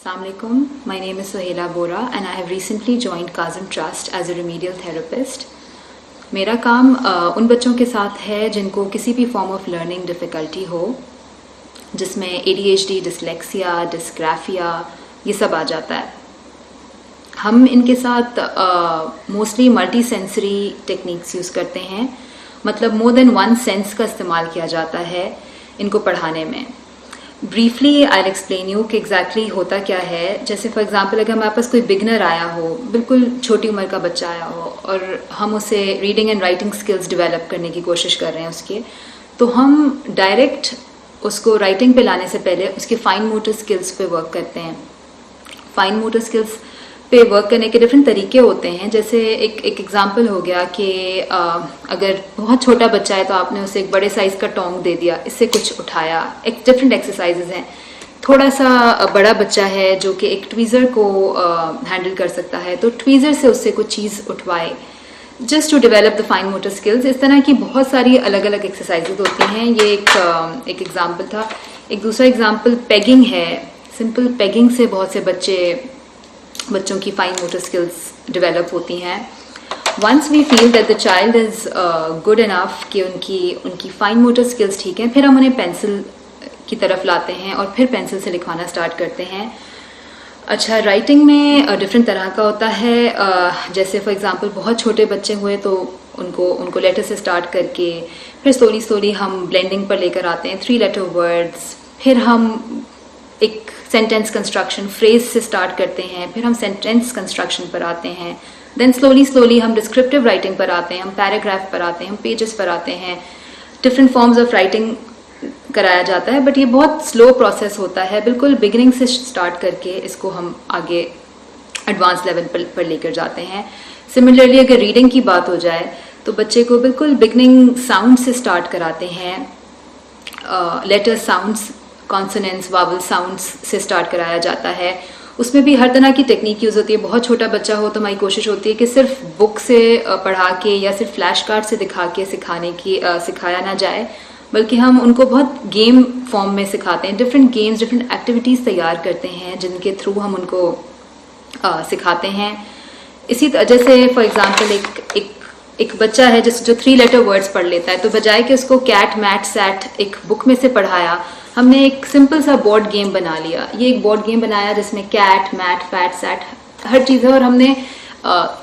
Assalamualaikum. My name is Sohela Bora and I have recently joined Kazim Trust as a remedial therapist. मेरा काम उन बच्चों के साथ है जिनको किसी भी फॉर्म ऑफ लर्निंग डिफ़िकल्टी हो, जिसमें ADHD, डिसलेक्सिया, डिस्ग्राफिया ये सब आ जाता है। हम इनके साथ mostly multi sensory techniques use करते हैं, मतलब मोर देन वन सेंस का इस्तेमाल किया जाता है इनको पढ़ाने में। ब्रीफली आई एक्सप्लेन यू कि एग्जैक्टली होता क्या है। जैसे फॉर एग्जांपल अगर हमारे पास कोई बिगनर आया हो, बिल्कुल छोटी उम्र का बच्चा आया हो और हम उसे reading and writing skills develop करने की कोशिश कर रहे हैं उसके, तो हम डायरेक्ट उसको राइटिंग पे लाने से पहले उसके फाइन मोटर स्किल्स पे वर्क करते हैं। फाइन मोटर स्किल्स पे वर्क करने के डिफरेंट तरीके होते हैं। जैसे एक एग्जांपल हो गया कि अगर बहुत छोटा बच्चा है तो आपने उसे एक बड़े साइज का टोंग दे दिया, इससे कुछ उठाया, एक डिफरेंट एक्सरसाइजेज हैं। थोड़ा सा बड़ा बच्चा है जो कि एक ट्वीज़र को हैंडल कर सकता है, तो ट्वीज़र से उससे कुछ चीज़ उठवाए, just to develop the fine motor skills. इस तरह की बहुत सारी अलग अलग एक्सरसाइजेज होती हैं। ये एक एग्जाम्पल था। एक दूसरा एग्जाम्पल पेगिंग है। सिंपल पेगिंग से बहुत से बच्चों की फाइन मोटर स्किल्स डेवलप होती हैं। Once we feel that the child is good enough कि उनकी फाइन मोटर स्किल्स ठीक हैं, फिर हम उन्हें पेंसिल की तरफ लाते हैं और फिर पेंसिल से लिखवाना स्टार्ट करते हैं। अच्छा, राइटिंग में डिफरेंट तरह का होता है। जैसे फॉर एग्जांपल बहुत छोटे बच्चे हुए तो उनको लेटर से स्टार्ट करके फिर स्लोली हम ब्लेंडिंग पर लेकर आते हैं, 3 लेटर वर्ड्स। फिर हम एक सेंटेंस कंस्ट्रक्शन फ्रेज से स्टार्ट करते हैं, फिर हम सेंटेंस कंस्ट्रक्शन पर आते हैं, देन स्लोली हम डिस्क्रिप्टिव राइटिंग पर आते हैं, हम पैराग्राफ पर आते हैं, हम पेजेस पर आते हैं। डिफरेंट फॉर्म्स ऑफ राइटिंग कराया जाता है, बट ये बहुत स्लो प्रोसेस होता है। बिल्कुल बिगिनिंग से स्टार्ट करके इसको हम आगे एडवांस लेवल पर लेकर जाते हैं। सिमिलरली अगर रीडिंग की बात हो जाए तो बच्चे को बिल्कुल बिगिनिंग साउंड से स्टार्ट कराते हैं। Letter sounds, consonants, vowel sounds से स्टार्ट कराया जाता है। उसमें भी हर तरह की टेक्निक यूज़ होती है। बहुत छोटा बच्चा हो तो हमारी कोशिश होती है कि सिर्फ बुक से पढ़ा के या सिर्फ फ्लैश कार्ड से दिखा के सिखाया ना जाए, बल्कि हम उनको बहुत गेम फॉर्म में सिखाते हैं। डिफरेंट गेम्स, डिफरेंट एक्टिविटीज़ तैयार करते हैं जिनके थ्रू हम उनको सिखाते हैं। इसी जैसे फॉर एग्जांपल एक बच्चा है जो 3 लेटर वर्ड्स पढ़ लेता है, तो बजाय कि उसको कैट, मैट, सैट एक बुक में से पढ़ाया, हमने एक सिंपल सा बोर्ड गेम बना लिया। ये एक बोर्ड गेम बनाया जिसमें कैट, मैट, फैट, सैट हर चीज़ है, और हमने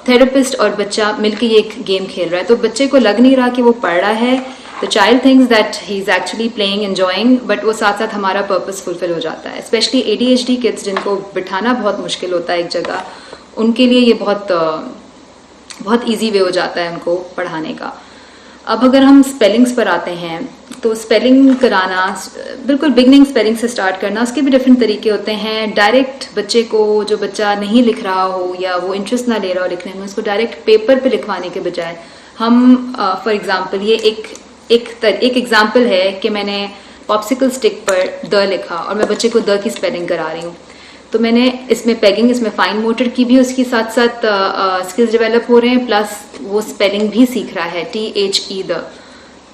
थेरेपिस्ट और बच्चा मिलकर ये एक गेम खेल रहा है। तो बच्चे को लग नहीं रहा कि वो पढ़ रहा है। The child thinks that he is actually playing, enjoying, but वो साथ साथ हमारा पर्पस फुलफिल हो जाता है। स्पेशली ADHD किड्स जिनको बिठाना बहुत मुश्किल होता है एक जगह, उनके लिए ये बहुत ईजी वे हो जाता है उनको पढ़ाने का। अब अगर हम स्पेलिंग्स पर आते हैं तो स्पेलिंग कराना, बिल्कुल बिगनिंग स्पेलिंग से स्टार्ट करना, उसके भी डिफरेंट तरीके होते हैं। डायरेक्ट बच्चे को, जो बच्चा नहीं लिख रहा हो या वो इंटरेस्ट ना ले रहा हो लिखने में, उसको डायरेक्ट पेपर पे लिखवाने के बजाय हम फॉर एग्जांपल ये एक एग्जांपल है कि मैंने पॉप्सिकल स्टिक पर द लिखा और मैं बच्चे को द की स्पेलिंग करा रही हूँ। तो मैंने इसमें पेगिंग, इसमें फाइन मोटर की भी उसके साथ साथ स्किल्स डेवलप हो रहे हैं, प्लस वो स्पेलिंग भी सीख रहा है, THE द।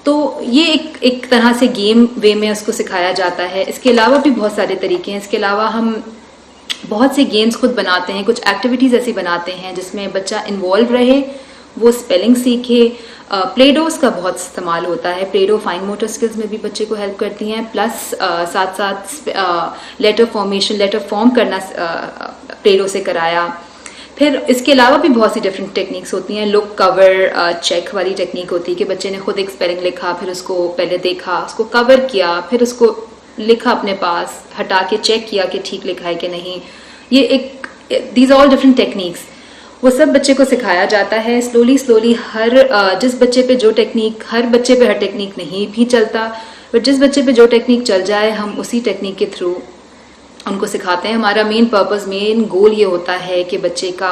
तो ये एक तरह से गेम वे में उसको सिखाया जाता है। इसके अलावा भी बहुत सारे तरीके हैं। इसके अलावा हम बहुत से गेम्स खुद बनाते हैं, कुछ एक्टिविटीज़ ऐसी बनाते हैं जिसमें बच्चा इन्वॉल्व रहे, वो स्पेलिंग सीखे। प्ले डोज का बहुत इस्तेमाल होता है। Play Doh fine motor skills में भी बच्चे को हेल्प करती हैं, प्लस साथ साथ लेटर फॉर्म करना प्ले डो से कराया। फिर इसके अलावा भी बहुत सी डिफरेंट टेक्निक्स होती हैं। लुक, कवर, चेक वाली टेक्निक होती है कि बच्चे ने खुद एक स्पेलिंग लिखा, फिर उसको पहले देखा, उसको कवर किया, फिर उसको लिखा अपने पास, हटा के चेक किया कि ठीक लिखा है कि नहीं। दीज ऑल डिफरेंट टेक्निक्स, वो सब बच्चे को सिखाया जाता है स्लोली। जिस बच्चे पे जो टेक्निक, हर बच्चे पे हर टेक्निक नहीं भी चलता, बट जिस बच्चे पे जो टेक्निक चल जाए हम उसी टेक्निक के थ्रू उनको सिखाते हैं। हमारा मेन गोल ये होता है कि बच्चे का,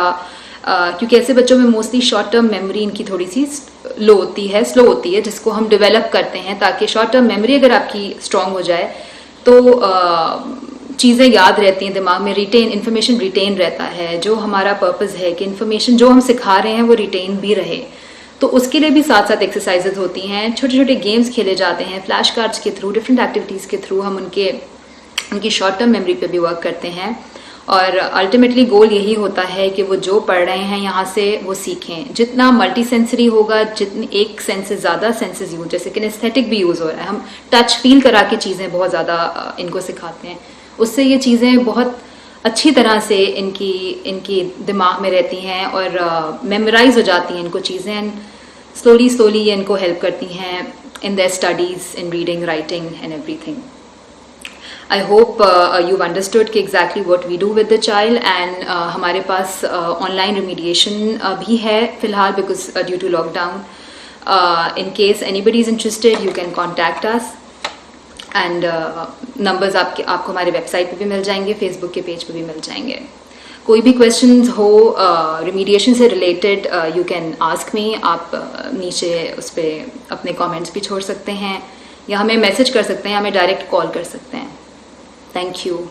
क्योंकि ऐसे बच्चों में मोस्टली शॉर्ट टर्म मेमोरी इनकी थोड़ी सी स्लो होती है, जिसको हम डेवलप करते हैं ताकि शॉर्ट टर्म मेमोरी अगर आपकी स्ट्रांग हो जाए तो चीज़ें याद रहती हैं दिमाग में, इन्फॉर्मेशन रिटेन रहता है। जो हमारा पर्पस है कि इन्फॉर्मेशन जो हम सिखा रहे हैं वो रिटेन भी रहे, तो उसके लिए भी साथ साथ एक्सरसाइजेज होती हैं, छोटे छोटे गेम्स खेले जाते हैं। फ्लैश कार्ड्स के थ्रू, डिफरेंट एक्टिविटीज़ के थ्रू हम उनकी शॉर्ट टर्म मेमोरी पे भी वर्क करते हैं। और अल्टीमेटली गोल यही होता है कि वो जो पढ़ रहे हैं यहाँ से वो सीखें। जितना मल्टी सेंसरी होगा, जितनी एक सेंस से ज़्यादा सेंसेस यूज, जैसे किनेस्थेटिक भी यूज़ हो रहा है, हम टच फील करा के चीज़ें बहुत ज़्यादा इनको सिखाते हैं, उससे ये चीज़ें बहुत अच्छी तरह से इनकी दिमाग में रहती हैं और मेमोराइज हो जाती हैं इनको चीज़ें, एंड स्लोली ये इनको हेल्प करती हैं in their studies, in reading, writing and everything. I hope you've understood कि exactly what we do with the child, and हमारे पास online remediation भी है फिलहाल because due to lockdown. In case anybody is interested, you can contact us, and numbers आपको हमारे website पे भी मिल जाएंगे, Facebook के पेज पे भी मिल जाएंगे। कोई भी क्वेश्चंस हो रिमीडिएशन से related, you can ask me. आप नीचे उस पर अपने कमेंट्स भी छोड़ सकते हैं, या हमें मैसेज कर सकते हैं, हमें डायरेक्ट कॉल कर सकते हैं। Thank you.